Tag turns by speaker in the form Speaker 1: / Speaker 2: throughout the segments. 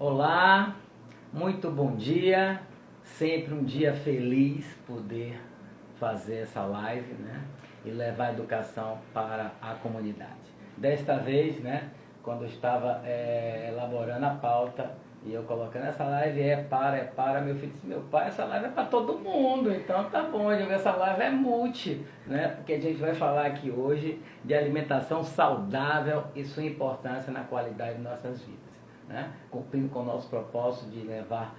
Speaker 1: Olá, muito bom dia, sempre um dia feliz poder fazer essa live, né? E levar a educação para a comunidade. Desta vez, né, quando eu estava elaborando a pauta e eu colocando essa live meu filho disse, meu pai, essa live é para todo mundo, então tá bom, essa live é multi, né? Porque a gente vai falar aqui hoje de alimentação saudável e sua importância na qualidade de nossas vidas. Né? Cumprindo com o nosso propósito de levar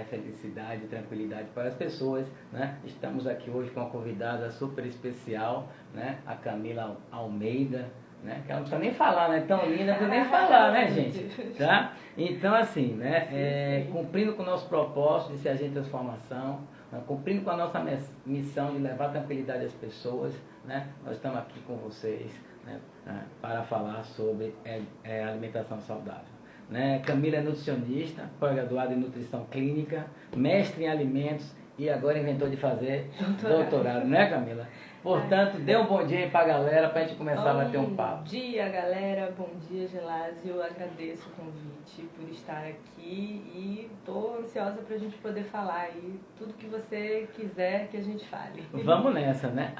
Speaker 1: felicidade e tranquilidade para as pessoas, né? Estamos aqui hoje com uma convidada super especial, né? A Camila Almeida, né? Que ela não precisa nem falar, né? Tão linda, não precisa nem falar, né, gente? Tá? Então, assim, né? Cumprindo com o nosso propósito de ser agente de transformação, né? Cumprindo com a nossa missão de levar tranquilidade às pessoas, né? Nós estamos aqui com vocês, né? Para falar sobre alimentação saudável. Né? Camila é nutricionista, pós-graduada em nutrição clínica, mestre em alimentos e agora inventou de fazer doutorado, né, Camila? Portanto, dê um bom dia aí pra galera pra gente começar a bater um papo.
Speaker 2: Bom dia, galera. Bom dia, Gelásio. Eu agradeço o convite por estar aqui e tô ansiosa pra gente poder falar aí tudo que você quiser que a gente fale.
Speaker 1: Vamos nessa, né?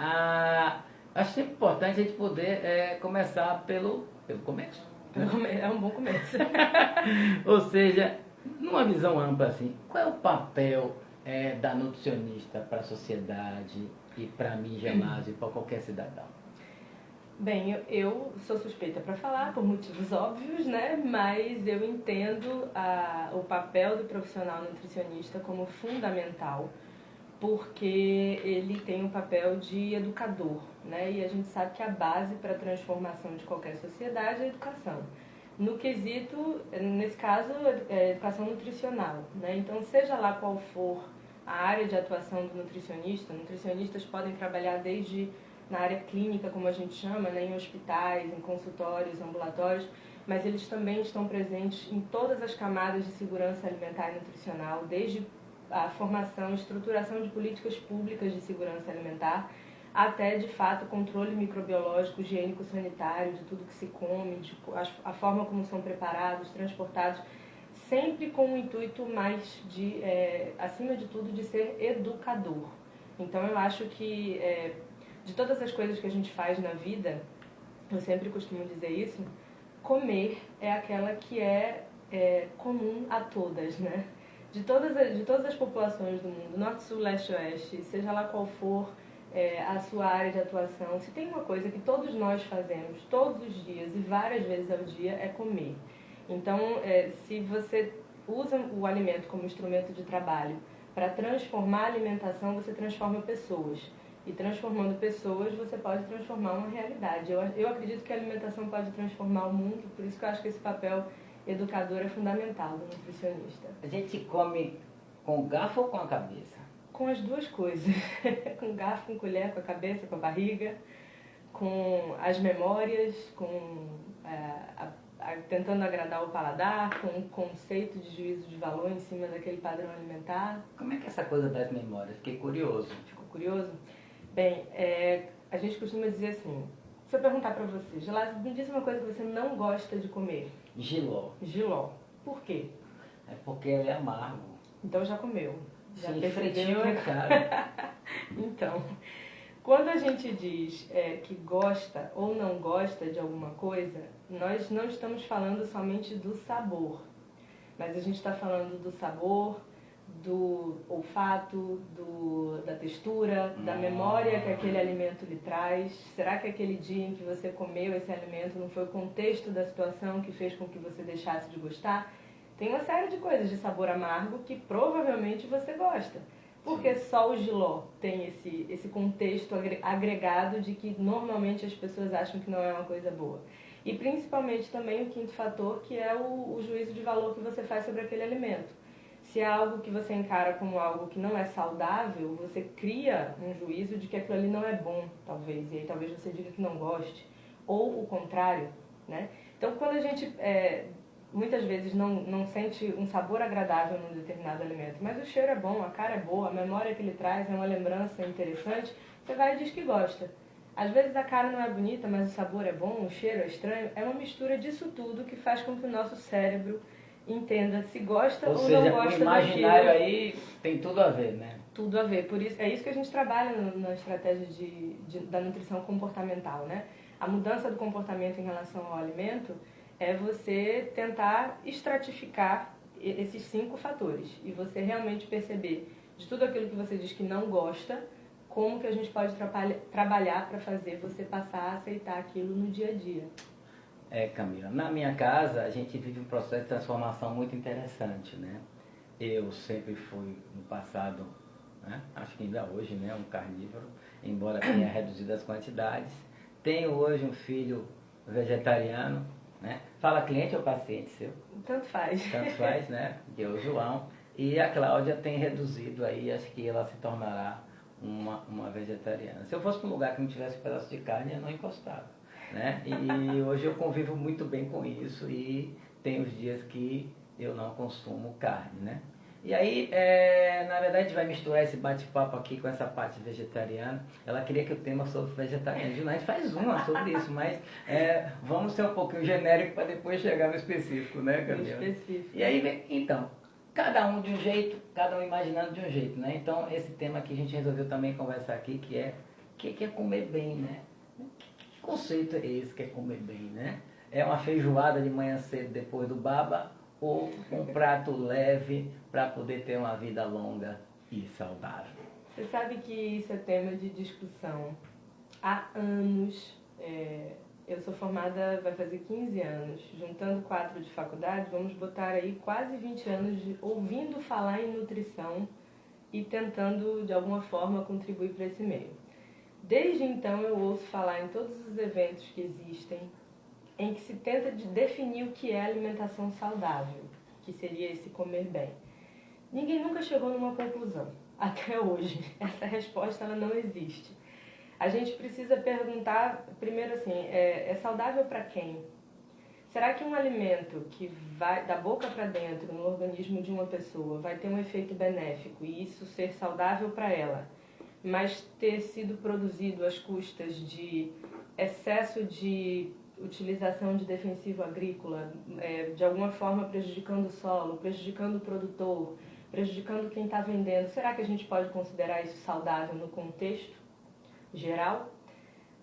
Speaker 1: Acho sempre importante a gente poder começar pelo começo.
Speaker 2: É um bom começo.
Speaker 1: Ou seja, numa visão ampla assim, qual é o papel da nutricionista para a sociedade e para mim, Gelásio, e para qualquer cidadão?
Speaker 2: Bem, eu sou suspeita para falar, por motivos óbvios, né? Mas eu entendo o papel do profissional nutricionista como fundamental, porque ele tem um papel de educador, né? E a gente sabe que a base para a transformação de qualquer sociedade é a educação. No quesito, nesse caso, é educação nutricional, né? Então, seja lá qual for a área de atuação do nutricionista, nutricionistas podem trabalhar desde na área clínica, como a gente chama, né? Em hospitais, em consultórios, ambulatórios, mas eles também estão presentes em todas as camadas de segurança alimentar e nutricional, desde a formação, estruturação de políticas públicas de segurança alimentar, até, de fato, controle microbiológico, higiênico-sanitário, de tudo que se come, a forma como são preparados, transportados, sempre com o intuito mais de, acima de tudo, de ser educador. Então, eu acho que, de todas as coisas que a gente faz na vida, eu sempre costumo dizer isso, comer é aquela que é comum a todas, né? De todas as populações do mundo, norte, sul, leste, oeste, seja lá qual for a sua área de atuação, se tem uma coisa que todos nós fazemos todos os dias e várias vezes ao dia é comer. Então, se você usa o alimento como instrumento de trabalho para transformar a alimentação, você transforma pessoas. E transformando pessoas, você pode transformar uma realidade. Eu acredito que a alimentação pode transformar o mundo, por isso que eu acho que esse papel educador é fundamental do nutricionista.
Speaker 1: A gente come com garfo ou com a cabeça?
Speaker 2: Com as duas coisas. Com garfo, com colher, com a cabeça, com a barriga, com as memórias, tentando agradar o paladar, com o conceito de juízo de valor em cima daquele padrão alimentar.
Speaker 1: Como é que é essa coisa das memórias? Fiquei curioso.
Speaker 2: Ficou curioso? Bem, a gente costuma dizer assim, se eu perguntar para você, Gelásio, me diz uma coisa que você não gosta de comer.
Speaker 1: Jiló.
Speaker 2: Jiló. Por quê?
Speaker 1: É porque ele é amargo.
Speaker 2: Então já comeu. Já
Speaker 1: Sim,
Speaker 2: percebeu?
Speaker 1: é caro.
Speaker 2: Então, quando a gente diz que gosta ou não gosta de alguma coisa, nós não estamos falando somente do sabor, mas a gente está falando do sabor, do olfato, da textura, da memória que aquele alimento lhe traz. Será que aquele dia em que você comeu esse alimento não foi o contexto da situação que fez com que você deixasse de gostar? Tem uma série de coisas de sabor amargo que provavelmente você gosta. Porque só o jiló tem esse contexto agregado de que normalmente as pessoas acham que não é uma coisa boa. E principalmente também o quinto fator, que é o juízo de valor que você faz sobre aquele alimento. Se é algo que você encara como algo que não é saudável, você cria um juízo de que aquilo ali não é bom, talvez. E aí talvez você diga que não goste. Ou o contrário, né? Então, quando a gente muitas vezes não sente um sabor agradável num determinado alimento, mas o cheiro é bom, a cara é boa, a memória que ele traz é uma lembrança interessante, você vai e diz que gosta. Às vezes a cara não é bonita, mas o sabor é bom, o cheiro é estranho. É uma mistura disso tudo que faz com que o nosso cérebro entenda se gosta ou
Speaker 1: seja,
Speaker 2: não gosta
Speaker 1: o imaginário
Speaker 2: daquilo.
Speaker 1: aí tem tudo a ver, né?
Speaker 2: Tudo a ver. Por isso, é isso que a gente trabalha na estratégia da nutrição comportamental, né? A mudança do comportamento em relação ao alimento é você tentar estratificar esses 5 fatores e você realmente perceber de tudo aquilo que você diz que não gosta, como que a gente pode trabalhar para fazer você passar a aceitar aquilo no dia a dia.
Speaker 1: Camila, na minha casa a gente vive um processo de transformação muito interessante, né? Eu sempre fui no passado, né? Acho que ainda hoje, né, um carnívoro, embora tenha reduzido as quantidades. Tenho hoje um filho vegetariano, né? Fala cliente ou paciente seu?
Speaker 2: Tanto faz.
Speaker 1: Tanto faz, né? Que é o João. E a Cláudia tem reduzido aí, acho que ela se tornará uma vegetariana. Se eu fosse para um lugar que não tivesse um pedaço de carne, eu não encostava, né? E hoje eu convivo muito bem com isso e tem os dias que eu não consumo carne, né? E aí, na verdade, a gente vai misturar esse bate-papo aqui com essa parte vegetariana. Ela queria que o tema fosse vegetarianismo. A gente faz uma sobre isso, mas vamos ser um pouquinho genérico para depois chegar no específico, né, Camila?
Speaker 2: Específico.
Speaker 1: E aí, então, cada um de um jeito, cada um imaginando de um jeito, né? Então, esse tema que a gente resolveu também conversar aqui, que é o que é comer bem, né? Que conceito é esse que é comer bem, né? É uma feijoada de manhã cedo depois do baba ou um prato leve para poder ter uma vida longa e saudável?
Speaker 2: Você sabe que isso é tema de discussão há anos. Eu sou formada, vai fazer 15 anos. Juntando 4 de faculdade, vamos botar aí quase 20 anos ouvindo falar em nutrição e tentando, de alguma forma, contribuir para esse meio. Desde então, eu ouço falar em todos os eventos que existem, em que se tenta de definir o que é alimentação saudável, que seria esse comer bem. Ninguém nunca chegou numa conclusão, até hoje. Essa resposta ela não existe. A gente precisa perguntar, primeiro assim, é saudável para quem? Será que um alimento que vai da boca para dentro no organismo de uma pessoa vai ter um efeito benéfico e isso ser saudável para ela, mas ter sido produzido às custas de excesso de utilização de defensivo agrícola, de alguma forma prejudicando o solo, prejudicando o produtor, prejudicando quem está vendendo? Será que a gente pode considerar isso saudável no contexto geral?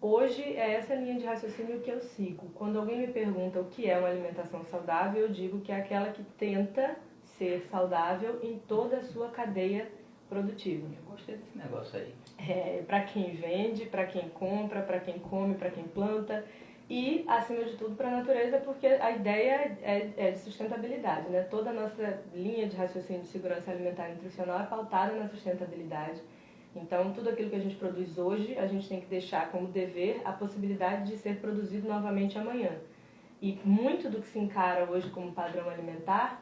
Speaker 2: Hoje é essa linha de raciocínio que eu sigo. Quando alguém me pergunta o que é uma alimentação saudável, eu digo que é aquela que tenta ser saudável em toda a sua cadeia produtiva.
Speaker 1: Eu gostei desse negócio aí.
Speaker 2: Para quem vende, para quem compra, para quem come, para quem planta e, acima de tudo, para a natureza, porque a ideia é de sustentabilidade, né? Toda a nossa linha de raciocínio de segurança alimentar e nutricional é pautada na sustentabilidade. Então, tudo aquilo que a gente produz hoje, a gente tem que deixar como dever a possibilidade de ser produzido novamente amanhã. E muito do que se encara hoje como padrão alimentar,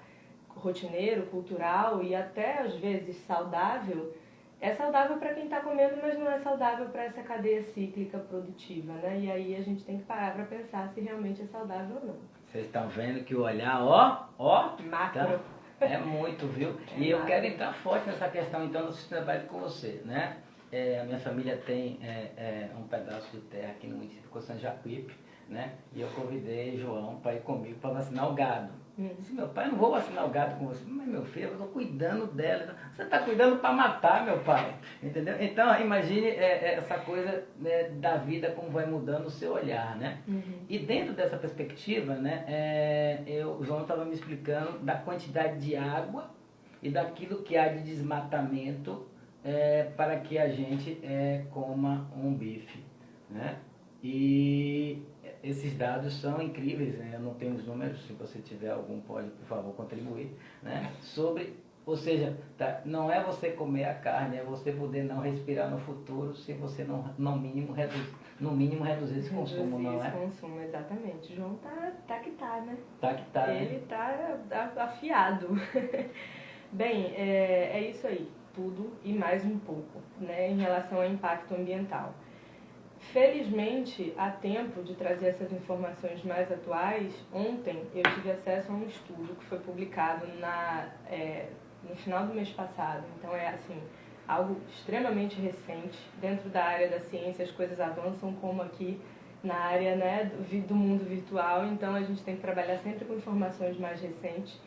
Speaker 2: rotineiro, cultural e até, às vezes, saudável, é saudável para quem está comendo, mas não é saudável para essa cadeia cíclica produtiva, né? E aí a gente tem que parar para pensar se realmente é saudável ou não.
Speaker 1: Vocês estão vendo que o olhar,
Speaker 2: macro.
Speaker 1: É muito, viu? E eu quero entrar forte nessa questão, então, do sustentabilidade com você, né? A minha família tem um pedaço de terra aqui no município de São Jacuípe, né? E eu convidei João para ir comigo para vacinar o gado. Disse, meu pai, eu não vou vacinar o gado com você. Mas, meu filho, eu estou cuidando dela. Você está cuidando para matar, meu pai. Entendeu? Então, imagine essa coisa, né, da vida, como vai mudando o seu olhar, né? E dentro dessa perspectiva, né, o João estava me explicando da quantidade de água e daquilo que há de desmatamento para que a gente coma um bife, né? E esses dados são incríveis, né? Eu não tenho os números, se você tiver algum pode, por favor, contribuir, né? Ou seja, não é você comer a carne, é você poder não respirar no futuro se você no mínimo reduzir esse consumo, não é?
Speaker 2: Reduzir esse consumo, exatamente. O João tá que tá, né?
Speaker 1: Tá que tá,
Speaker 2: Ele
Speaker 1: né?
Speaker 2: tá afiado. Bem, é isso aí, tudo e mais um pouco, né, em relação ao impacto ambiental. Felizmente, há tempo de trazer essas informações mais atuais. Ontem eu tive acesso a um estudo que foi publicado no final do mês passado. Então é assim, algo extremamente recente. Dentro da área da ciência as coisas avançam como aqui na área, né, do mundo virtual. Então a gente tem que trabalhar sempre com informações mais recentes.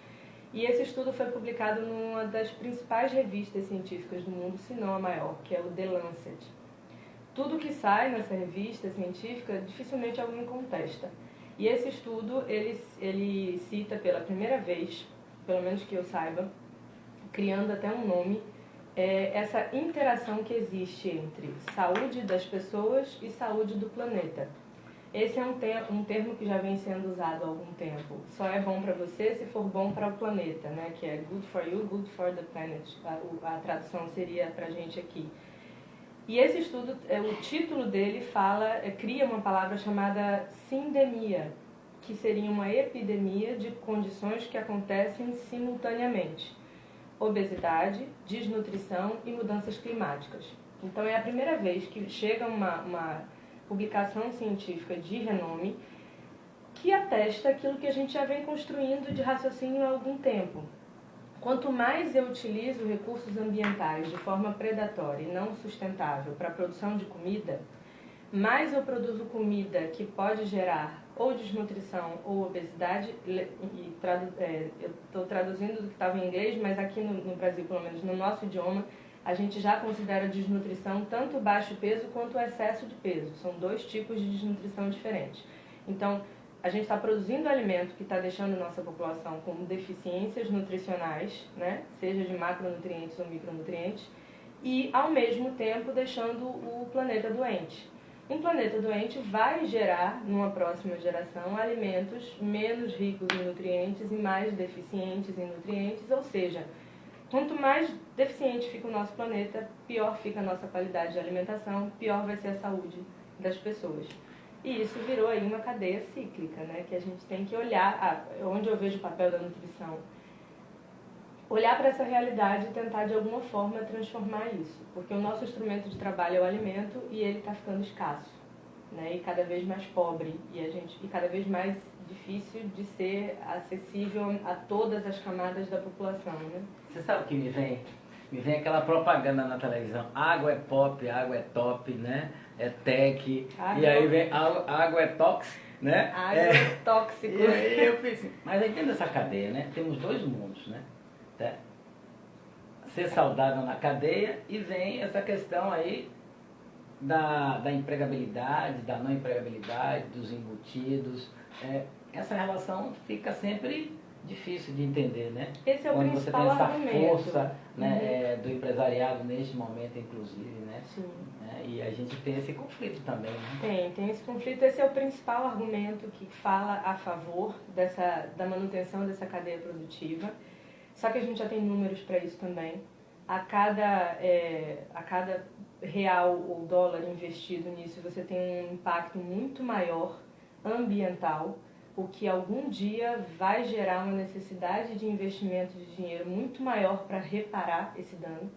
Speaker 2: E esse estudo foi publicado numa das principais revistas científicas do mundo, se não a maior, que é o The Lancet. Tudo que sai nessa revista científica, dificilmente alguém contesta. E esse estudo, ele cita pela primeira vez, pelo menos que eu saiba, criando até um nome, essa interação que existe entre saúde das pessoas e saúde do planeta. Esse é um termo que já vem sendo usado há algum tempo. Só é bom para você se for bom para o planeta, né? Que é good for you, good for the planet. A tradução seria para a gente aqui. E esse estudo, o título dele cria uma palavra chamada sindemia, que seria uma epidemia de condições que acontecem simultaneamente. Obesidade, desnutrição e mudanças climáticas. Então é a primeira vez que chega uma publicação científica de renome que atesta aquilo que a gente já vem construindo de raciocínio há algum tempo. Quanto mais eu utilizo recursos ambientais de forma predatória e não sustentável para a produção de comida, mais eu produzo comida que pode gerar ou desnutrição ou obesidade. Eu estou traduzindo do que estava em inglês, mas aqui no Brasil, pelo menos no nosso idioma, a gente já considera desnutrição tanto baixo peso quanto excesso de peso. São dois tipos de desnutrição diferentes. Então, a gente está produzindo alimento que está deixando nossa população com deficiências nutricionais, né? Seja de macronutrientes ou micronutrientes, e, ao mesmo tempo, deixando o planeta doente. Um planeta doente vai gerar, numa próxima geração, alimentos menos ricos em nutrientes e mais deficientes em nutrientes, ou seja, quanto mais deficiente fica o nosso planeta, pior fica a nossa qualidade de alimentação, pior vai ser a saúde das pessoas. E isso virou aí uma cadeia cíclica, né? Que a gente tem que olhar, onde eu vejo o papel da nutrição, olhar para essa realidade e tentar de alguma forma transformar isso. Porque o nosso instrumento de trabalho é o alimento e ele está ficando escasso, né? E cada vez mais pobre e cada vez mais difícil de ser acessível a todas as camadas da população, né?
Speaker 1: Você sabe o que me vem? Me vem aquela propaganda na televisão, água é pop, água é top, né? É tech, e aí vem água é tox, né?
Speaker 2: Água é tóxico.
Speaker 1: E aí eu pensei, mas aí dentro dessa cadeia, né? Temos dois mundos, né? Ser saudável na cadeia e vem essa questão aí da empregabilidade, da não empregabilidade, dos embutidos. Essa relação fica sempre difícil de entender, né?
Speaker 2: Esse é o
Speaker 1: quando
Speaker 2: principal
Speaker 1: você tem essa
Speaker 2: argumento.
Speaker 1: força, né, do empresariado neste momento, inclusive, né?
Speaker 2: Sim.
Speaker 1: E a gente tem esse conflito também, né?
Speaker 2: Tem esse conflito. Esse é o principal argumento que fala a favor da manutenção dessa cadeia produtiva. Só que a gente já tem números para isso também. A cada real ou dólar investido nisso, você tem um impacto muito maior ambiental, o que algum dia vai gerar uma necessidade de investimento de dinheiro muito maior para reparar esse dano.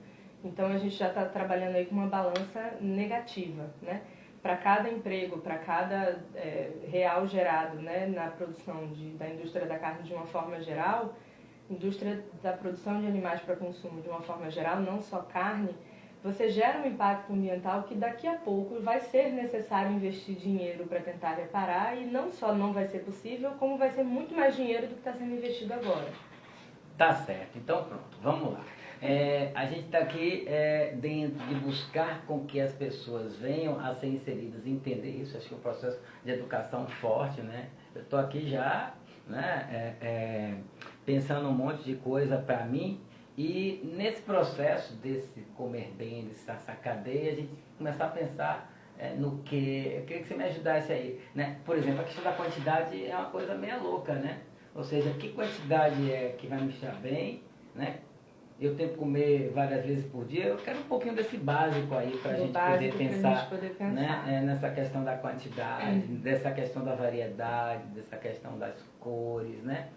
Speaker 2: Então a gente já está trabalhando aí com uma balança negativa, né? Para cada emprego, para cada real gerado, né, na produção da indústria da carne de uma forma geral, indústria da produção de animais para consumo de uma forma geral, não só carne, você gera um impacto ambiental que daqui a pouco vai ser necessário investir dinheiro para tentar reparar e não só não vai ser possível, como vai ser muito mais dinheiro do que está sendo investido agora.
Speaker 1: Tá certo, então pronto, vamos lá. A gente está aqui dentro de buscar com que as pessoas venham a ser inseridas, entender isso, acho que é um processo de educação forte, né? Eu estou aqui já, né, pensando um monte de coisa para mim. E nesse processo desse comer bem, dessa cadeia, a gente começar a pensar no que... Eu queria que você me ajudasse aí, né? Por exemplo, a questão da quantidade é uma coisa meio louca, né? Ou seja, que quantidade é que vai me deixar bem, né? Eu tenho que comer várias vezes por dia. Eu quero um pouquinho desse básico aí para a gente poder pensar, né? Nessa questão da quantidade, dessa questão da variedade, dessa questão das cores, né?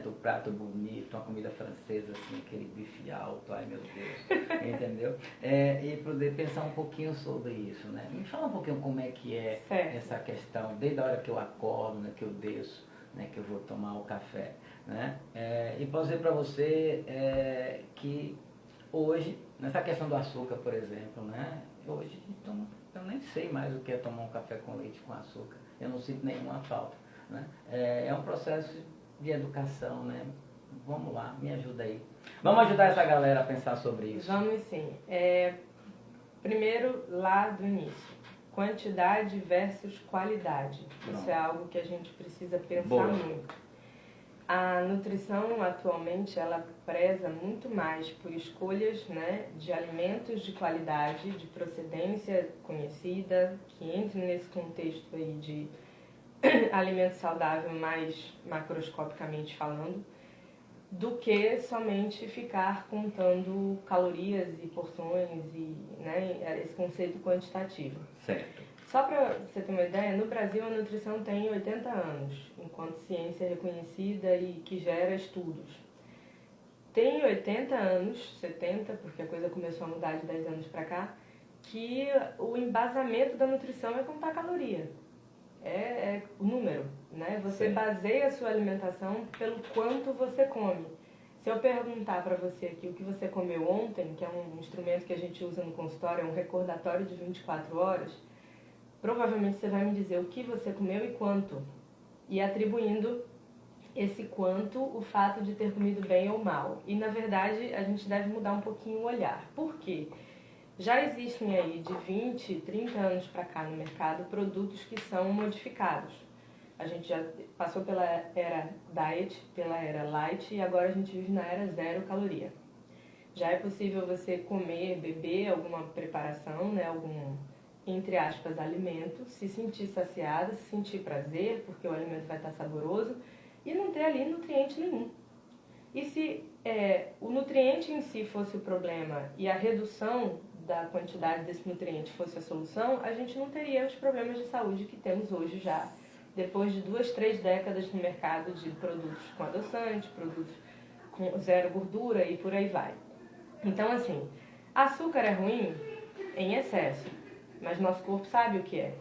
Speaker 1: Do prato bonito, uma comida francesa, assim, aquele bife alto, ai meu Deus, entendeu? E poder pensar um pouquinho sobre isso, né? Me fala um pouquinho como é que é essa questão, desde a hora que eu acordo, né, que eu desço, né, que eu vou tomar o café, né? E posso dizer para você que hoje, nessa questão do açúcar, por exemplo, né? Hoje eu nem sei mais o que é tomar um café com leite com açúcar, eu não sinto nenhuma falta, né? É um processo de educação, né? Vamos lá, me ajuda aí. Vamos ajudar essa galera a pensar sobre isso.
Speaker 2: Vamos sim. Primeiro, lá do início. Quantidade versus qualidade.
Speaker 1: Pronto.
Speaker 2: Isso é algo que a gente precisa pensar
Speaker 1: Boa.
Speaker 2: muito. A nutrição, atualmente, ela preza muito mais por escolhas, né, de alimentos de qualidade, de procedência conhecida, que entre nesse contexto aí de alimento saudável mais macroscopicamente falando, do que somente ficar contando calorias e porções e, né, esse conceito quantitativo.
Speaker 1: Certo.
Speaker 2: Só para você ter uma ideia, no Brasil a nutrição tem 80 anos, enquanto ciência reconhecida e que gera estudos. Tem 80 anos, 70, porque a coisa começou a mudar de 10 anos para cá, que o embasamento da nutrição é contar caloria. É o número, né? Você
Speaker 1: Sim.
Speaker 2: baseia a sua alimentação pelo quanto você come. Se eu perguntar para você aqui o que você comeu ontem, que é um instrumento que a gente usa no consultório, é um recordatório de 24 horas, provavelmente você vai me dizer o que você comeu e quanto. E atribuindo esse quanto o fato de ter comido bem ou mal. E, na verdade, a gente deve mudar um pouquinho o olhar. Por quê? Já existem aí de 20, 30 anos para cá no mercado produtos que são modificados. A gente já passou pela era diet, pela era light e agora a gente vive na era zero caloria. Já é possível você comer, beber alguma preparação, né, algum, entre aspas, alimento, se sentir saciado, se sentir prazer, porque o alimento vai estar saboroso, e não ter ali nutriente nenhum. E se o nutriente em si fosse o problema e a redução da quantidade desse nutriente fosse a solução, a gente não teria os problemas de saúde que temos hoje já, depois de 2, 3 décadas no mercado de produtos com adoçante, produtos com zero gordura e por aí vai. Então, assim, açúcar é ruim em excesso, mas nosso corpo sabe o que é.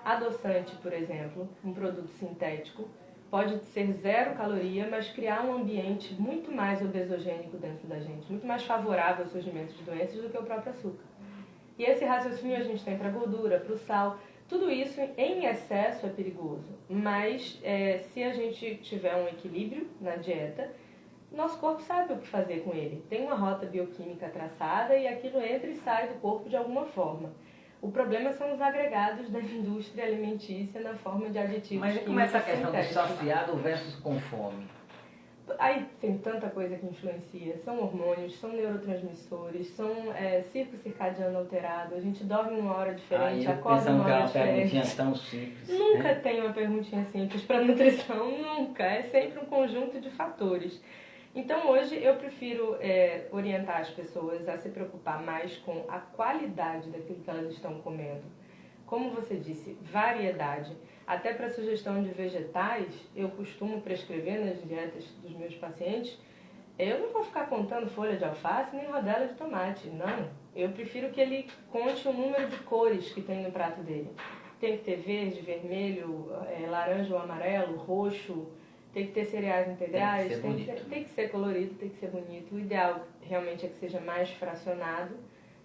Speaker 2: Adoçante, por exemplo, um produto sintético, pode ser zero caloria, mas criar um ambiente muito mais obesogênico dentro da gente, muito mais favorável ao surgimento de doenças do que o próprio açúcar. E esse raciocínio a gente tem para a gordura, para o sal, tudo isso em excesso é perigoso, mas se a gente tiver um equilíbrio na dieta, nosso corpo sabe o que fazer com ele. Tem uma rota bioquímica traçada e aquilo entra e sai do corpo de alguma forma. O problema são os agregados da indústria alimentícia na forma de aditivos
Speaker 1: Mas como é essa questão do
Speaker 2: sintéticos.
Speaker 1: saciado versus com fome?
Speaker 2: Aí tem tanta coisa que influencia. São hormônios, são neurotransmissores, são ciclo circadiano alterado. A gente dorme numa hora diferente,
Speaker 1: Eu
Speaker 2: acorda
Speaker 1: pensando
Speaker 2: numa
Speaker 1: que é
Speaker 2: hora
Speaker 1: uma perguntinha
Speaker 2: diferente.
Speaker 1: tão simples.
Speaker 2: Nunca
Speaker 1: né?
Speaker 2: tem uma perguntinha simples para nutrição, nunca. É sempre um conjunto de fatores. Então hoje eu prefiro orientar as pessoas a se preocupar mais com a qualidade daquilo que elas estão comendo. Como você disse, variedade. Até para sugestão de vegetais, eu costumo prescrever nas dietas dos meus pacientes, eu não vou ficar contando folha de alface nem rodela de tomate, não. Eu prefiro que ele conte o número de cores que tem no prato dele. Tem que ter verde, vermelho, laranja ou amarelo, roxo, tem que ter cereais integrais, tem que ser colorido, tem que ser bonito. O ideal realmente é que seja mais fracionado,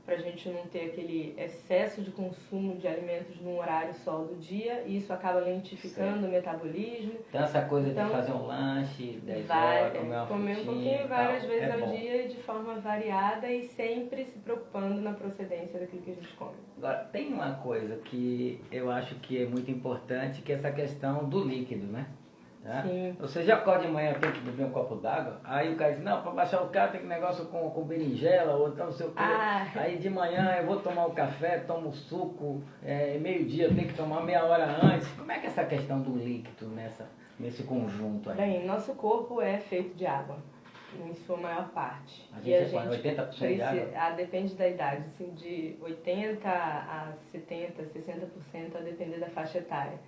Speaker 2: para a gente não ter aquele excesso de consumo de alimentos num horário só do dia, e isso acaba lentificando o metabolismo.
Speaker 1: Então essa coisa de fazer um lanche, 10 horas, comer uma
Speaker 2: comer um
Speaker 1: frutinha
Speaker 2: pouquinho várias vezes ao
Speaker 1: bom.
Speaker 2: dia e de forma variada e sempre se preocupando na procedência daquilo que a gente come.
Speaker 1: Agora, tem uma coisa que eu acho que é muito importante, que é essa questão do líquido, né?
Speaker 2: Sim.
Speaker 1: Você já acorda de manhã, tem que beber um copo d'água, aí o cara diz, não, para baixar o carro tem que negócio com berinjela, ou então não sei o quê. Aí de manhã eu vou tomar o café, tomo o suco, meio-dia eu tenho que tomar meia hora antes. Como é que é essa questão do líquido nesse conjunto aí?
Speaker 2: Bem, nosso corpo é feito de água, em sua maior parte.
Speaker 1: A gente é 80% de água?
Speaker 2: Depende da idade, assim, de 80% a 70%, 60% a depender da faixa etária.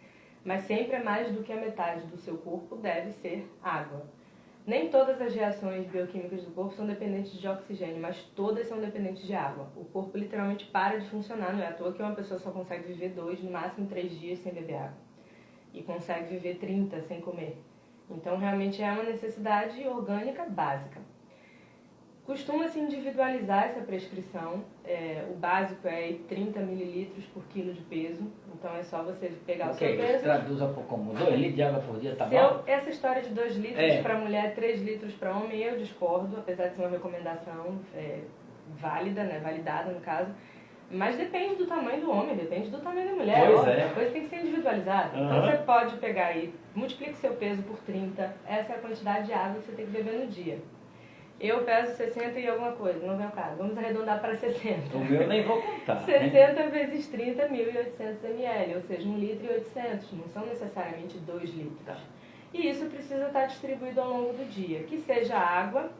Speaker 2: Mas sempre é mais do que a metade do seu corpo deve ser água. Nem todas as reações bioquímicas do corpo são dependentes de oxigênio, mas todas são dependentes de água. O corpo literalmente para de funcionar, não é à toa que uma pessoa só consegue viver 2, no máximo 3 dias sem beber água. E consegue viver 30 sem comer. Então realmente é uma necessidade orgânica básica. Costuma-se individualizar essa prescrição, o básico é 30 mililitros por quilo de peso, então é só você pegar o seu peso.
Speaker 1: Traduza como 2 litros de água por dia, tá bom?
Speaker 2: Essa história de 2 litros para mulher, 3 litros para homem, eu discordo, apesar de ser uma recomendação válida, né, validada no caso, mas depende do tamanho do homem, depende do tamanho da mulher, a coisa tem que ser individualizada. Então você pode pegar aí, multiplica o seu peso por 30, essa é a quantidade de água que você tem que beber no dia. Eu peso 60 e alguma coisa, não vem o caso. Vamos arredondar para 60.
Speaker 1: O meu nem vou contar.
Speaker 2: 60 vezes 30, 1.800 ml, ou seja, 1,8 litro. Não são necessariamente 2 litros. E isso precisa estar distribuído ao longo do dia. Que seja água,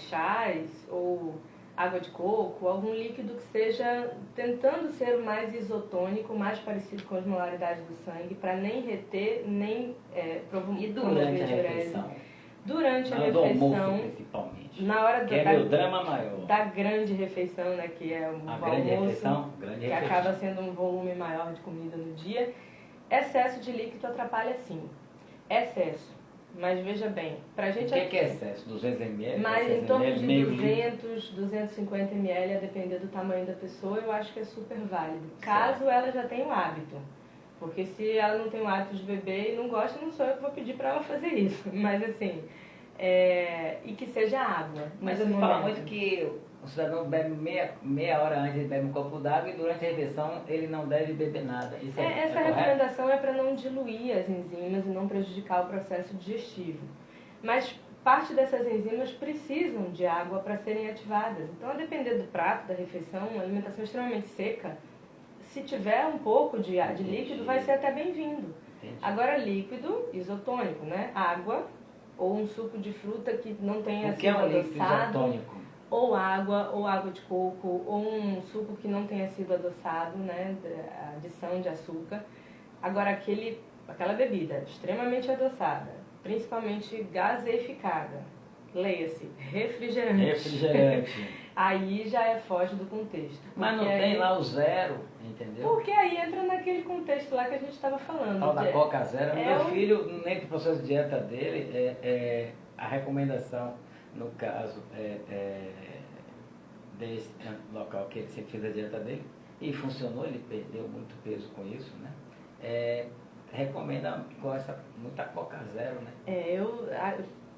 Speaker 2: chás ou água de coco, algum líquido que seja tentando ser o mais isotônico, mais parecido com a osmolaridade do sangue, para nem reter, nem provocar.
Speaker 1: E durante a refeição?
Speaker 2: Durante a refeição,
Speaker 1: almoço, principalmente.
Speaker 2: Na hora
Speaker 1: que é meu drama maior.
Speaker 2: Da grande refeição, né, que é o almoço, que acaba sendo um volume maior de comida no dia. Excesso de líquido atrapalha sim. Excesso. Mas veja bem, pra gente...
Speaker 1: O que é excesso? 200 ml?
Speaker 2: Mas em torno de 200, 250 ml, a depender do tamanho da pessoa, eu acho que é super válido. Caso ela já tenha o hábito. Porque se ela não tem o hábito de beber e não gosta, não sou eu que vou pedir para ela fazer isso. Mas assim, e que seja água.
Speaker 1: Mas eu falo muito que o cidadão bebe meia hora antes, ele bebe um copo d'água e durante a refeição ele não deve beber nada. Isso
Speaker 2: essa recomendação é para não diluir as enzimas e não prejudicar o processo digestivo. Mas parte dessas enzimas precisam de água para serem ativadas. Então, a depender do prato, da refeição, uma alimentação extremamente seca, se tiver um pouco de líquido, vai ser até bem-vindo. Agora, líquido isotônico, né? Água ou um suco de fruta que não tenha sido adoçado. Ou água de coco, ou um suco que não tenha sido adoçado, né? Adição de açúcar. Agora, aquela bebida extremamente adoçada, principalmente gaseificada, leia-se, refrigerante. Aí já foge do contexto.
Speaker 1: Mas não tem lá o zero, entendeu?
Speaker 2: Porque aí entra naquele contexto lá que a gente estava falando.
Speaker 1: Fala da Coca Zero. Meu filho, nem pro processo de dieta dele, a recomendação, no caso, desse local que ele sempre fez a dieta dele, e funcionou, ele perdeu muito peso com isso, né? Gosta muito da Coca Zero, né?
Speaker 2: Eu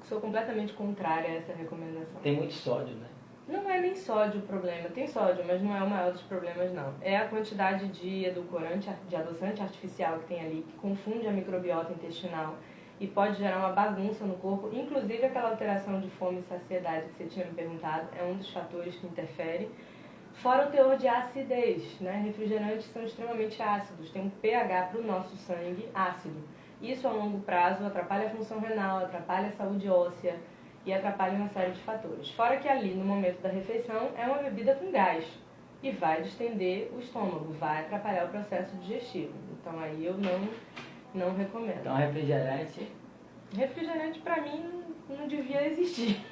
Speaker 2: sou completamente contrária a essa recomendação.
Speaker 1: Tem muito sódio, né?
Speaker 2: Não é nem sódio o problema, tem sódio, mas não é o maior dos problemas não. É a quantidade de edulcorante, de adoçante artificial que tem ali, que confunde a microbiota intestinal e pode gerar uma bagunça no corpo, inclusive aquela alteração de fome e saciedade que você tinha me perguntado, é um dos fatores que interfere. Fora o teor de acidez, né? Refrigerantes são extremamente ácidos, tem um pH para o nosso sangue ácido. Isso a longo prazo atrapalha a função renal, atrapalha a saúde óssea e atrapalha uma série de fatores. Fora que ali, no momento da refeição, é uma bebida com gás e vai distender o estômago, vai atrapalhar o processo digestivo. Então aí eu não recomendo.
Speaker 1: Então refrigerante?
Speaker 2: Refrigerante para mim não devia existir.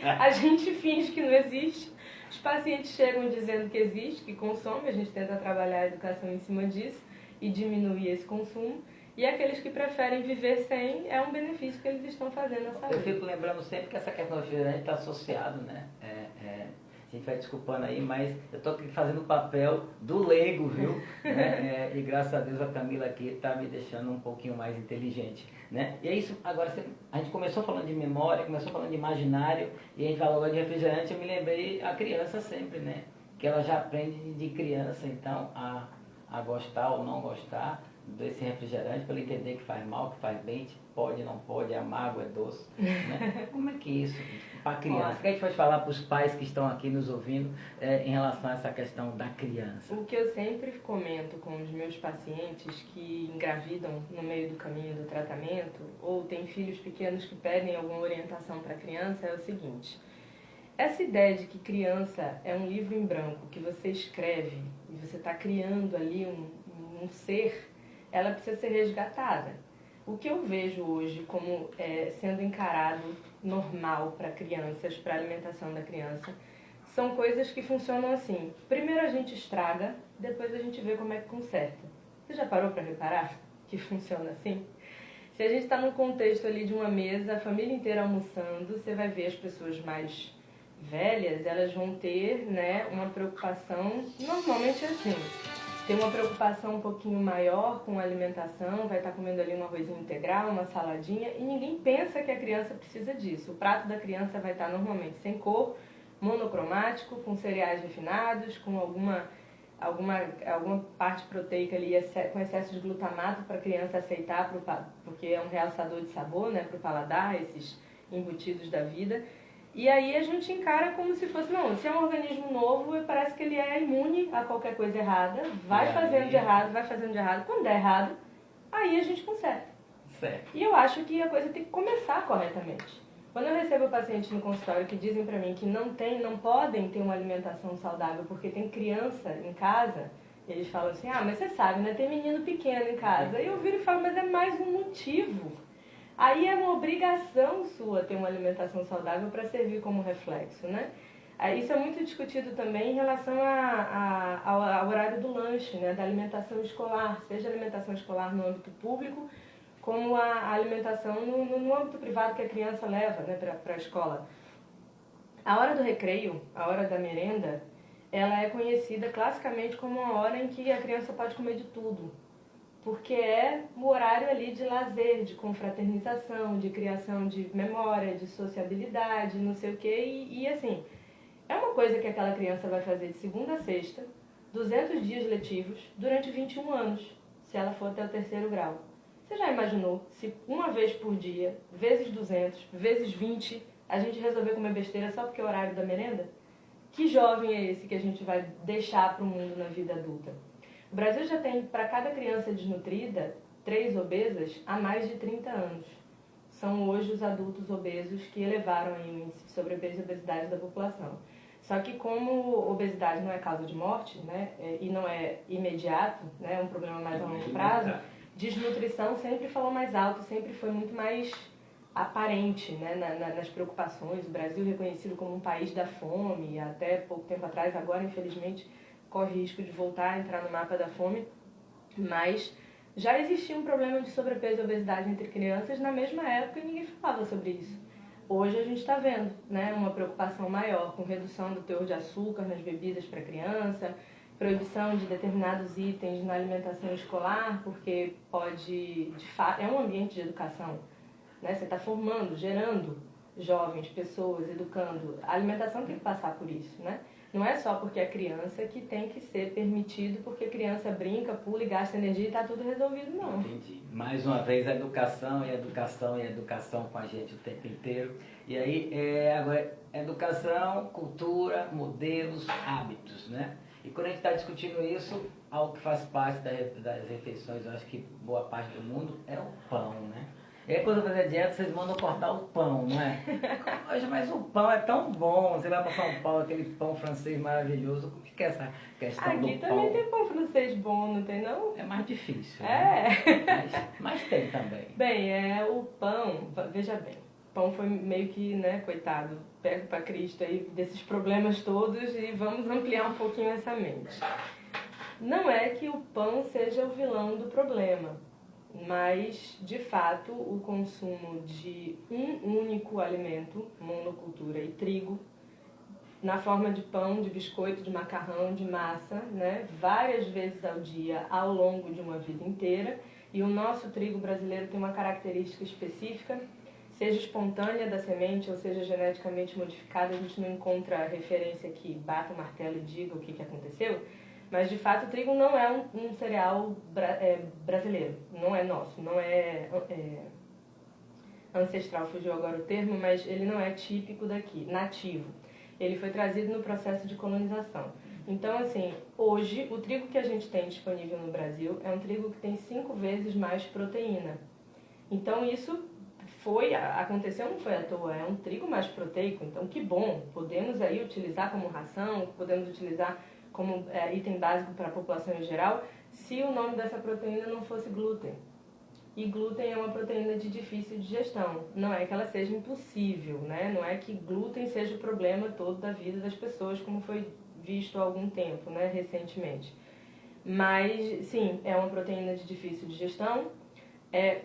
Speaker 2: A gente finge que não existe. Os pacientes chegam dizendo que existe, que consome, a gente tenta trabalhar a educação em cima disso e diminuir esse consumo. E aqueles que preferem viver sem, é um benefício que eles estão fazendo à saúde.
Speaker 1: Eu fico lembrando sempre que essa questão do refrigerante está associado, né? A gente vai desculpando aí, mas eu estou aqui fazendo o papel do leigo, viu? Né? E graças a Deus a Camila aqui está me deixando um pouquinho mais inteligente, né? E é isso, agora a gente começou falando de memória, começou falando de imaginário, e a gente falou agora de refrigerante, eu me lembrei a criança sempre, né? Que ela já aprende de criança, então, a gostar ou não gostar desse refrigerante, para ele entender que faz mal, que faz bem, pode, não pode, é amargo, é doce, né? Como é que é isso para a criança? O que a gente pode falar para os pais que estão aqui nos ouvindo em relação a essa questão da criança?
Speaker 2: O que eu sempre comento com os meus pacientes que engravidam no meio do caminho do tratamento ou têm filhos pequenos que pedem alguma orientação para a criança é o seguinte: essa ideia de que criança é um livro em branco que você escreve e você está criando ali um ser, ela precisa ser resgatada. O que eu vejo hoje como sendo encarado normal para crianças, para a alimentação da criança, são coisas que funcionam assim. Primeiro a gente estraga, depois a gente vê como é que conserta. Você já parou para reparar que funciona assim? Se a gente está no contexto ali de uma mesa, a família inteira almoçando, você vai ver as pessoas mais velhas, elas vão ter, né, uma preocupação, normalmente assim, tem uma preocupação um pouquinho maior com a alimentação, vai estar comendo ali um arrozinho integral, uma saladinha, e ninguém pensa que a criança precisa disso. O prato da criança vai estar normalmente sem cor, monocromático, com cereais refinados, com alguma parte proteica ali com excesso de glutamato para a criança aceitar, porque é um realçador de sabor, né, para o paladar, esses embutidos da vida. E aí a gente encara como se fosse, não, se é um organismo novo, parece que ele é imune a qualquer coisa errada, vai fazendo de errado. Quando der errado, aí a gente conserta.
Speaker 1: Certo.
Speaker 2: E eu acho que a coisa tem que começar corretamente. Quando eu recebo pacientes no consultório que dizem pra mim que não podem ter uma alimentação saudável porque tem criança em casa, eles falam assim, mas você sabe, né, tem menino pequeno em casa. E eu viro e falo, mas é mais um motivo. Aí é uma obrigação sua ter uma alimentação saudável para servir como reflexo, né? Isso é muito discutido também em relação ao horário do lanche, né, da alimentação escolar, seja alimentação escolar no âmbito público, como a alimentação no âmbito privado que a criança leva, né, para a escola. A hora do recreio, a hora da merenda, ela é conhecida classicamente como uma hora em que a criança pode comer de tudo. Porque é o horário ali de lazer, de confraternização, de criação de memória, de sociabilidade, não sei o quê. E assim, é uma coisa que aquela criança vai fazer de segunda a sexta, 200 dias letivos, durante 21 anos, se ela for até o 3º grau. Você já imaginou se uma vez por dia, vezes 200, vezes 20, a gente resolver comer besteira só porque é o horário da merenda? Que jovem é esse que a gente vai deixar para o mundo na vida adulta? O Brasil já tem, para cada criança desnutrida, 3 obesas há mais de 30 anos. São hoje os adultos obesos que elevaram aí o índice de sobrepeso e obesidade da população. Só que como obesidade não é causa de morte, né, e não é imediato, né, é um problema mais a longo prazo, desnutrição sempre falou mais alto, sempre foi muito mais aparente, né, nas preocupações. O Brasil reconhecido como um país da fome, até pouco tempo atrás, agora infelizmente corre risco de voltar a entrar no mapa da fome, mas já existia um problema de sobrepeso e obesidade entre crianças na mesma época e ninguém falava sobre isso. Hoje a gente está vendo, né, uma preocupação maior com redução do teor de açúcar nas bebidas para criança, proibição de determinados itens na alimentação escolar, porque pode, de fato, é um ambiente de educação, né? Você está formando, gerando jovens, pessoas, educando. A alimentação tem que passar por isso, né? Não é só porque é criança que tem que ser permitido, porque a criança brinca, pula e gasta energia e está tudo resolvido, não.
Speaker 1: Entendi. Mais uma vez, a educação e educação e educação com a gente o tempo inteiro. E aí, agora, educação, cultura, modelos, hábitos, né? E quando a gente está discutindo isso, algo que faz parte das refeições, eu acho que boa parte do mundo, é o pão, né? E aí quando fazer dieta, vocês mandam cortar o pão, não é? Poxa, mas o pão é tão bom. Você vai para São Paulo, aquele pão francês maravilhoso. O que é essa questão do pão?
Speaker 2: Aqui também tem pão francês bom, não tem não?
Speaker 1: É mais difícil.
Speaker 2: É.
Speaker 1: Né? Mas tem também.
Speaker 2: Bem, o pão, veja bem, o pão foi meio que, né, coitado, pego para Cristo aí desses problemas todos e vamos ampliar um pouquinho essa mente. Não é que o pão seja o vilão do problema. Mas, de fato, o consumo de um único alimento, monocultura e trigo, na forma de pão, de biscoito, de macarrão, de massa, né, várias vezes ao dia, ao longo de uma vida inteira. E o nosso trigo brasileiro tem uma característica específica, seja espontânea da semente ou seja geneticamente modificada, a gente não encontra referência que bata o martelo e diga o que aconteceu. Mas, de fato, o trigo não é um cereal brasileiro, não é nosso, não é ancestral, fugiu agora o termo, mas ele não é típico daqui, nativo. Ele foi trazido no processo de colonização. Então, assim, hoje, o trigo que a gente tem disponível no Brasil é um trigo que tem 5 vezes mais proteína. Então, isso aconteceu, não foi à toa, é um trigo mais proteico, então que bom, podemos aí utilizar como ração, podemos utilizar como item básico para a população em geral, se o nome dessa proteína não fosse glúten. E glúten é uma proteína de difícil digestão. Não é que ela seja impossível, né? Não é que glúten seja o problema todo da vida das pessoas, como foi visto há algum tempo, né? Recentemente. Mas, sim, é uma proteína de difícil digestão.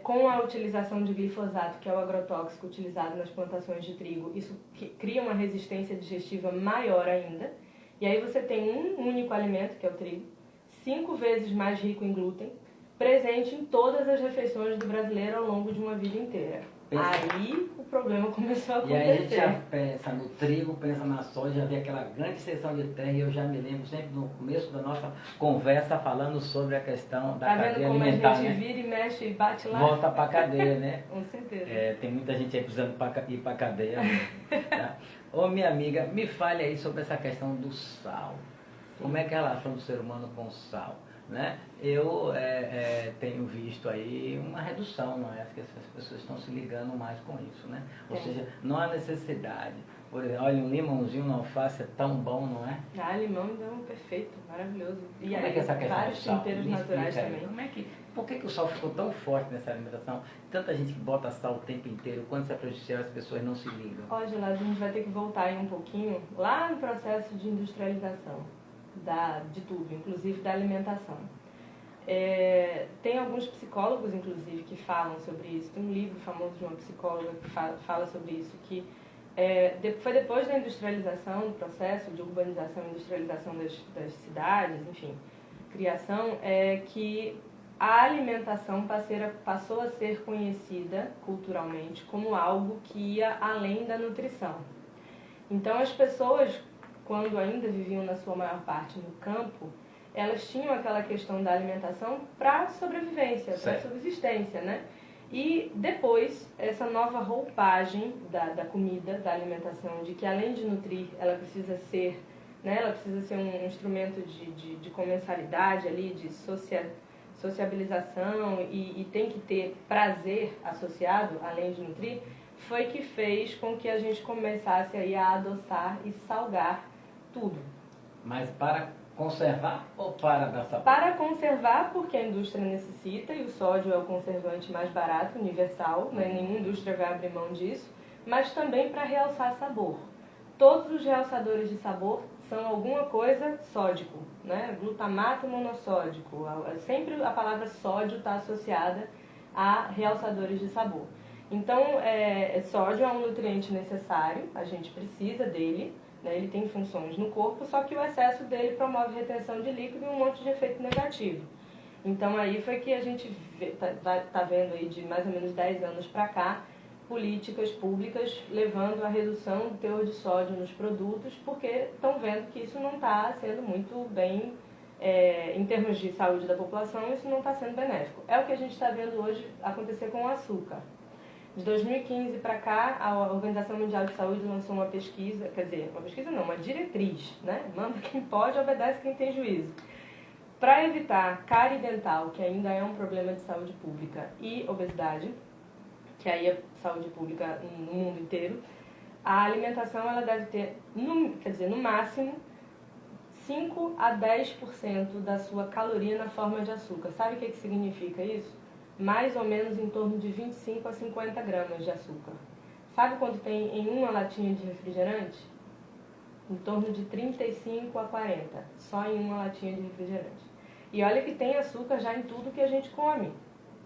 Speaker 2: Com a utilização de glifosato, que é o agrotóxico utilizado nas plantações de trigo, isso cria uma resistência digestiva maior ainda. E aí você tem um único alimento, que é o trigo, 5 vezes mais rico em glúten, presente em todas as refeições do brasileiro ao longo de uma vida inteira. Aí o problema começou a acontecer.
Speaker 1: E aí a gente já pensa no trigo, pensa na soja, já vê aquela grande seção de terra, e eu já me lembro sempre no começo da nossa conversa falando sobre a questão da cadeia alimentar.
Speaker 2: Tá vendo como a gente vira e mexe e bate lá?
Speaker 1: Volta para a cadeia, né?
Speaker 2: Com certeza.
Speaker 1: Tem muita gente aí precisando ir para a cadeia. Tá? Ô minha amiga, me fale aí sobre essa questão do sal. Sim. Como é que é a relação do ser humano com o sal? Né? Eu tenho visto aí uma redução, não é? Acho que as pessoas estão se ligando mais com isso, né? Ou seja, não há necessidade. Por exemplo, olha, um limãozinho na alface é tão bom, não é?
Speaker 2: Limão é perfeito, maravilhoso. E
Speaker 1: como é que essa questão
Speaker 2: vários
Speaker 1: do sal?
Speaker 2: temperos naturais também.
Speaker 1: Por que o sal ficou tão forte nessa alimentação? Tanta gente que bota sal o tempo inteiro, quando isso é prejudicial, as pessoas não se ligam.
Speaker 2: Ó, Gelado, a gente vai ter que voltar aí um pouquinho, lá no processo de industrialização de tudo, inclusive da alimentação. Tem alguns psicólogos, inclusive, que falam sobre isso. Tem um livro famoso de uma psicóloga que fala sobre isso, que foi depois da industrialização, do processo de urbanização e industrialização das cidades, enfim, criação, que a alimentação passou a ser conhecida culturalmente como algo que ia além da nutrição. Então, as pessoas, quando ainda viviam na sua maior parte no campo, elas tinham aquela questão da alimentação para sobrevivência, para subsistência, né? E depois, essa nova roupagem da comida, da alimentação, de que além de nutrir, ela precisa ser, né, ela precisa ser um instrumento de comensalidade ali, de sociabilização e tem que ter prazer associado, além de nutrir, foi que fez com que a gente começasse aí a adoçar e salgar tudo.
Speaker 1: Mas para conservar ou para dar sabor?
Speaker 2: Para conservar, porque a indústria necessita, e o sódio é o conservante mais barato, universal, né? Nenhuma indústria vai abrir mão disso, mas também para realçar sabor. Todos os realçadores de sabor são alguma coisa sódico, né? Glutamato monossódico, sempre a palavra sódio está associada a realçadores de sabor. Então, sódio é um nutriente necessário, a gente precisa dele, né? Ele tem funções no corpo, só que o excesso dele promove retenção de líquido e um monte de efeito negativo. Então, aí foi que a gente tá vendo aí de mais ou menos 10 anos para cá, políticas públicas levando à redução do teor de sódio nos produtos, porque estão vendo que isso não está sendo muito bem, em termos de saúde da população, isso não está sendo benéfico. É o que a gente está vendo hoje acontecer com o açúcar. De 2015 para cá, a Organização Mundial de Saúde lançou uma pesquisa, uma diretriz, né? Manda quem pode, obedece quem tem juízo. Para evitar cárie dental, que ainda é um problema de saúde pública, e obesidade, que aí é saúde pública no mundo inteiro, a alimentação ela deve ter, no máximo, 5 a 10% da sua caloria na forma de açúcar. Sabe o que significa isso? Mais ou menos em torno de 25 a 50 gramas de açúcar. Sabe quanto tem em uma latinha de refrigerante? Em torno de 35 a 40, só em uma latinha de refrigerante. E olha que tem açúcar já em tudo que a gente come.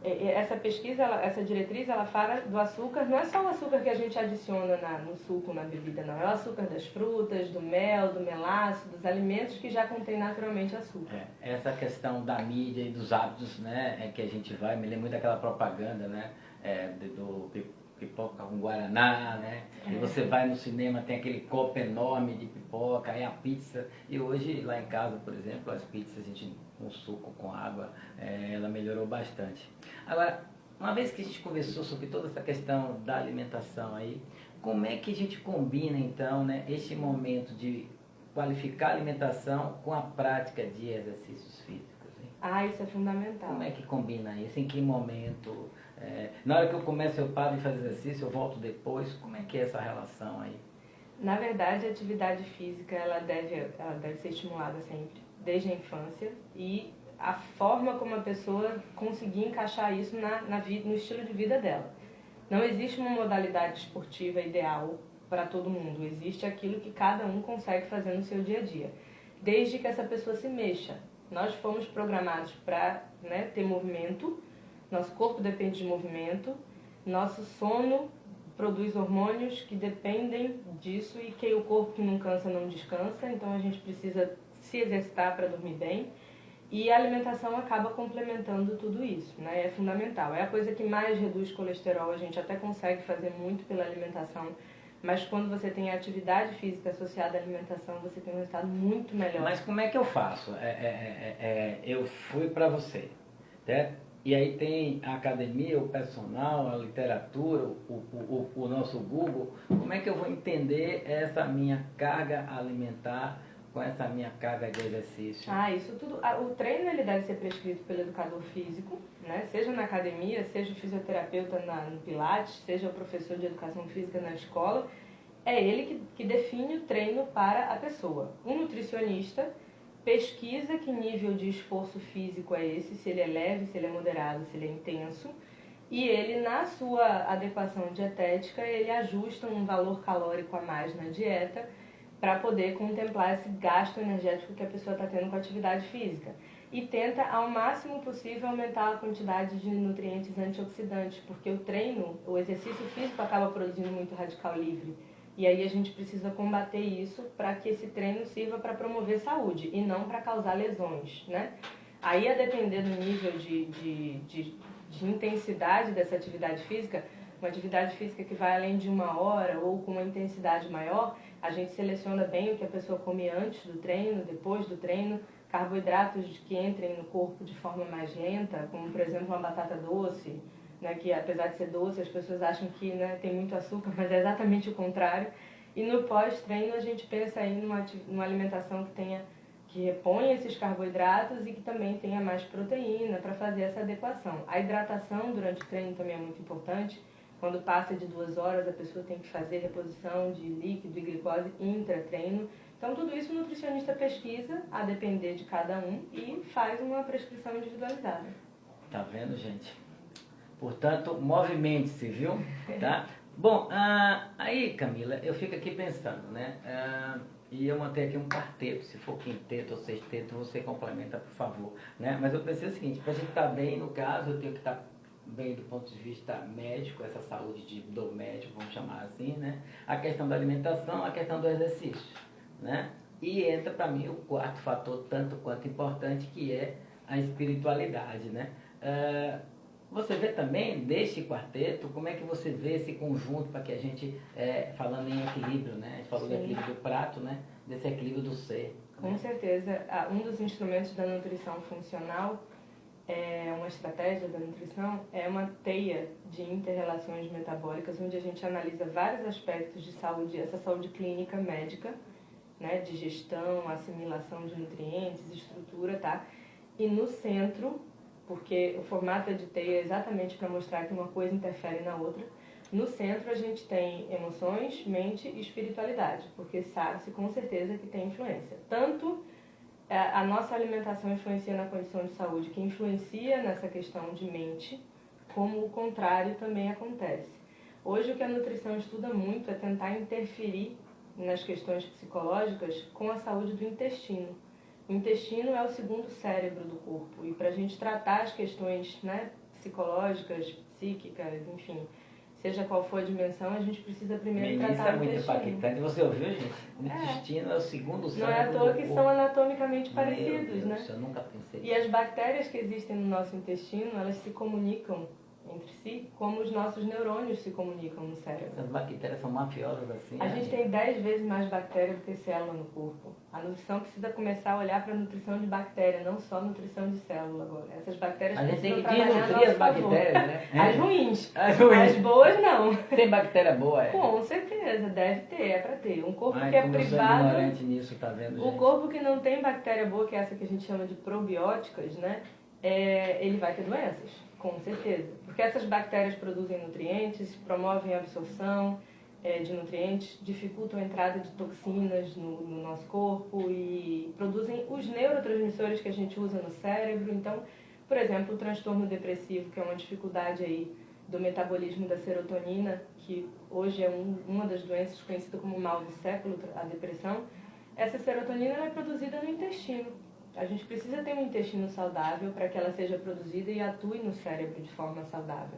Speaker 2: Essa pesquisa, essa diretriz, ela fala do açúcar, não é só o açúcar que a gente adiciona no suco, na bebida, não. É o açúcar das frutas, do mel, do melaço, dos alimentos que já contém naturalmente açúcar.
Speaker 1: Essa questão da mídia e dos hábitos, né, que a gente vai, me lembra muito daquela propaganda, né, do pipoca com guaraná, né, e você vai no cinema, tem aquele copo enorme de pipoca, aí a pizza, e hoje lá em casa, por exemplo, as pizzas a gente com suco, com água, ela melhorou bastante. Agora, uma vez que a gente conversou sobre toda essa questão da alimentação aí, como é que a gente combina então, né, este momento de qualificar a alimentação com a prática de exercícios físicos? Hein?
Speaker 2: Isso é fundamental.
Speaker 1: Como é que combina isso? Em que momento? Na hora que eu começo, eu paro de fazer exercício, eu volto depois. Como é que é essa relação aí?
Speaker 2: Na verdade, a atividade física ela deve ser estimulada sempre, desde a infância, e a forma como a pessoa conseguir encaixar isso no estilo de vida dela. Não existe uma modalidade esportiva ideal para todo mundo, existe aquilo que cada um consegue fazer no seu dia a dia, desde que essa pessoa se mexa. Nós fomos programados para, né, ter movimento, Nosso corpo depende de movimento, nosso sono produz hormônios que dependem disso e que o corpo que não cansa não descansa, então a gente precisa se exercitar para dormir bem. E a alimentação acaba complementando tudo isso, né? É fundamental. É a coisa que mais reduz colesterol, a gente até consegue fazer muito pela alimentação, mas quando você tem atividade física associada à alimentação, você tem um resultado muito melhor.
Speaker 1: Mas como é que eu faço? Eu fui para você, certo? E aí tem a academia, o personal, a literatura, o nosso Google. Como é que eu vou entender essa minha carga alimentar com essa minha carga de exercício?
Speaker 2: Isso tudo. O treino ele deve ser prescrito pelo educador físico, né? Seja na academia, seja o fisioterapeuta no Pilates, seja o professor de educação física na escola. É ele que define o treino para a pessoa. Um nutricionista pesquisa que nível de esforço físico é esse, se ele é leve, se ele é moderado, se ele é intenso. E ele, na sua adequação dietética, ele ajusta um valor calórico a mais na dieta para poder contemplar esse gasto energético que a pessoa está tendo com a atividade física. E tenta, ao máximo possível, aumentar a quantidade de nutrientes antioxidantes, porque o treino, o exercício físico acaba produzindo muito radical livre. E aí a gente precisa combater isso para que esse treino sirva para promover saúde e não para causar lesões, né? Aí, a depender do nível de intensidade dessa atividade física, uma atividade física que vai além de 1 hora ou com uma intensidade maior, a gente seleciona bem o que a pessoa come antes do treino, depois do treino, carboidratos que entrem no corpo de forma mais lenta, como por exemplo uma batata doce, né, que apesar de ser doce, as pessoas acham que, né, tem muito açúcar, mas é exatamente o contrário. E no pós-treino a gente pensa aí numa alimentação que reponha esses carboidratos e que também tenha mais proteína para fazer essa adequação. A hidratação durante o treino também é muito importante. Quando passa de 2 horas, a pessoa tem que fazer reposição de líquido e glicose intra-treino. Então, tudo isso o nutricionista pesquisa, a depender de cada um, e faz uma prescrição individualizada.
Speaker 1: Tá vendo, gente? Portanto, movimente-se, viu? Tá? Bom, aí, Camila, eu fico aqui pensando, né? E eu mantenho aqui um quarteto, se for quinteto ou sexteto, você complementa, por favor. Né? Mas eu pensei o seguinte, para a gente estar bem, no caso, eu tenho que estar bem do ponto de vista médico, essa saúde do médico, vamos chamar assim, né? A questão da alimentação, a questão do exercício, né? E entra para mim o quarto fator, tanto quanto importante, que é a espiritualidade, né? Você vê também, deste quarteto, como é que você vê esse conjunto para que a gente, falando em equilíbrio, né? A gente falou do equilíbrio do prato, né? Desse equilíbrio do ser.
Speaker 2: Com certeza. Um dos instrumentos da nutrição funcional, uma estratégia da nutrição, é uma teia de inter-relações metabólicas, onde a gente analisa vários aspectos de saúde, essa saúde clínica médica, né? Digestão, assimilação de nutrientes, estrutura, tá? E no centro, porque o formato de teia é exatamente para mostrar que uma coisa interfere na outra. No centro a gente tem emoções, mente e espiritualidade, porque sabe-se com certeza que tem influência. Tanto a nossa alimentação influencia na condição de saúde, que influencia nessa questão de mente, como o contrário também acontece. Hoje o que a nutrição estuda muito é tentar interferir nas questões psicológicas com a saúde do intestino. O intestino é o segundo cérebro do corpo e para a gente tratar as questões, né, psicológicas, psíquicas, enfim, seja qual for a dimensão, a gente precisa primeiro tratar o intestino.
Speaker 1: Isso é muito impactante. Você ouviu, gente? O intestino é o segundo cérebro do corpo.
Speaker 2: Não é à toa que são anatomicamente parecidos,
Speaker 1: Meu Deus,
Speaker 2: né?
Speaker 1: Eu nunca pensei.
Speaker 2: E as bactérias que existem no nosso intestino, elas se comunicam entre si, como os nossos neurônios se comunicam no cérebro.
Speaker 1: As bactérias são mafiosas assim?
Speaker 2: A gente tem 10 vezes mais bactéria do que célula no corpo. A nutrição precisa começar a olhar para a nutrição de bactéria, não só nutrição de célula agora. Essas bactérias precisam trabalhar a nosso
Speaker 1: as bactérias, né?
Speaker 2: As ruins.
Speaker 1: As ruins.
Speaker 2: As boas, não.
Speaker 1: Tem bactéria boa,
Speaker 2: Com certeza, deve ter, é para ter. Um corpo que é
Speaker 1: como
Speaker 2: privado...
Speaker 1: Eu sou ignorante nisso, tá vendo, gente?
Speaker 2: O corpo que não tem bactéria boa, que é essa que a gente chama de probióticas, né? Ele vai ter doenças. Com certeza. Porque essas bactérias produzem nutrientes, promovem a absorção de nutrientes, dificultam a entrada de toxinas no nosso corpo e produzem os neurotransmissores que a gente usa no cérebro. Então, por exemplo, o transtorno depressivo, que é uma dificuldade aí do metabolismo da serotonina, que hoje é uma das doenças conhecida como mal do século, a depressão. Essa serotonina ela é produzida no intestino. A gente precisa ter um intestino saudável para que ela seja produzida e atue no cérebro de forma saudável.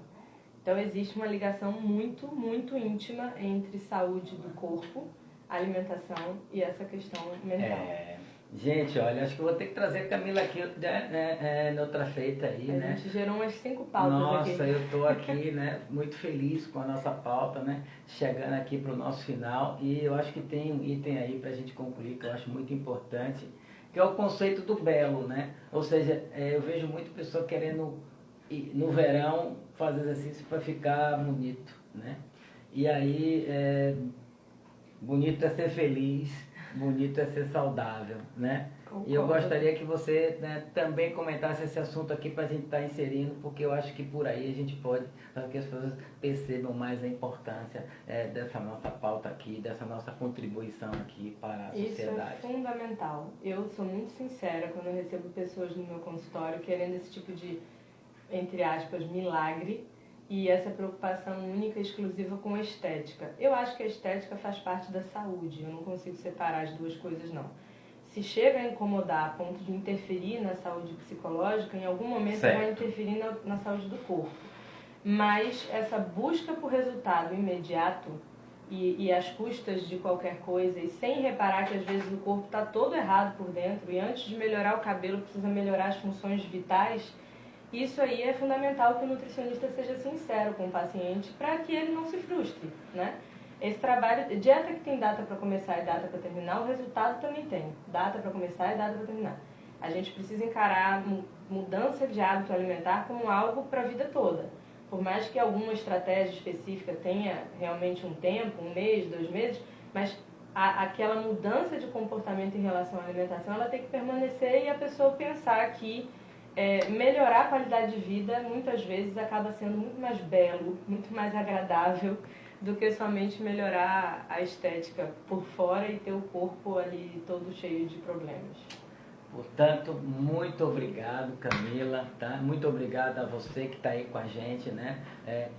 Speaker 2: Então existe uma ligação muito, muito íntima entre saúde do corpo, alimentação e essa questão mental.
Speaker 1: Gente, olha, acho que eu vou ter que trazer a Camila aqui noutra feita aí, né?
Speaker 2: A gente gerou umas 5 pautas aqui.
Speaker 1: Nossa, eu estou aqui, né, muito feliz com a nossa pauta, né? Chegando aqui para o nosso final, e eu acho que tem um item aí para a gente concluir que eu acho muito importante, que é o conceito do belo, né? Ou seja, eu vejo muita pessoa querendo, no verão, fazer exercício para ficar bonito, né? E aí, bonito é ser feliz, bonito é ser saudável, né?
Speaker 2: Concordo.
Speaker 1: E eu gostaria que você, né, também comentasse esse assunto aqui para a gente estar inserindo, porque eu acho que por aí a gente pode fazer que as pessoas percebam mais a importância dessa nossa pauta aqui, dessa nossa contribuição aqui para a sociedade.
Speaker 2: Isso é fundamental. Eu sou muito sincera quando eu recebo pessoas no meu consultório querendo esse tipo de, entre aspas, milagre, e essa preocupação única e exclusiva com a estética. Eu acho que a estética faz parte da saúde, eu não consigo separar as duas coisas, não. Se chega a incomodar a ponto de interferir na saúde psicológica, em algum momento vai interferir na saúde do corpo. Mas essa busca por resultado imediato e às custas de qualquer coisa, e sem reparar que às vezes o corpo está todo errado por dentro, e antes de melhorar o cabelo precisa melhorar as funções vitais, isso aí é fundamental que o nutricionista seja sincero com o paciente para que ele não se frustre, né? Esse trabalho, dieta que tem data para começar e data para terminar, o resultado também tem. Data para começar e data para terminar. A gente precisa encarar mudança de hábito alimentar como algo para a vida toda. Por mais que alguma estratégia específica tenha realmente um tempo, 1 mês, 2 meses, mas aquela mudança de comportamento em relação à alimentação, ela tem que permanecer e a pessoa pensar que melhorar a qualidade de vida muitas vezes acaba sendo muito mais belo, muito mais agradável do que somente melhorar a estética por fora e ter o corpo ali todo cheio de problemas.
Speaker 1: Portanto, muito obrigado, Camila, tá? Muito obrigado a você que está aí com a gente, né?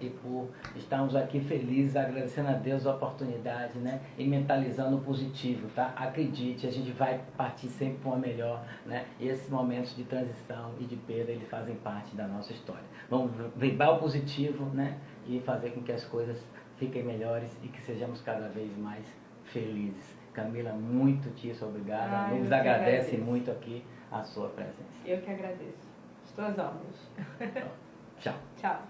Speaker 1: E por estarmos aqui felizes, agradecendo a Deus a oportunidade, né? E mentalizando o positivo, tá? Acredite, a gente vai partir sempre para uma melhor, né? E esses momentos de transição e de perda, eles fazem parte da nossa história. Vamos vibrar o positivo, né? E fazer com que as coisas fiquem melhores e que sejamos cada vez mais felizes. Camila, muitíssimo obrigada. Nos agradece muito aqui a sua presença.
Speaker 2: Eu que agradeço. As tuas obras.
Speaker 1: Tchau.
Speaker 2: Tchau.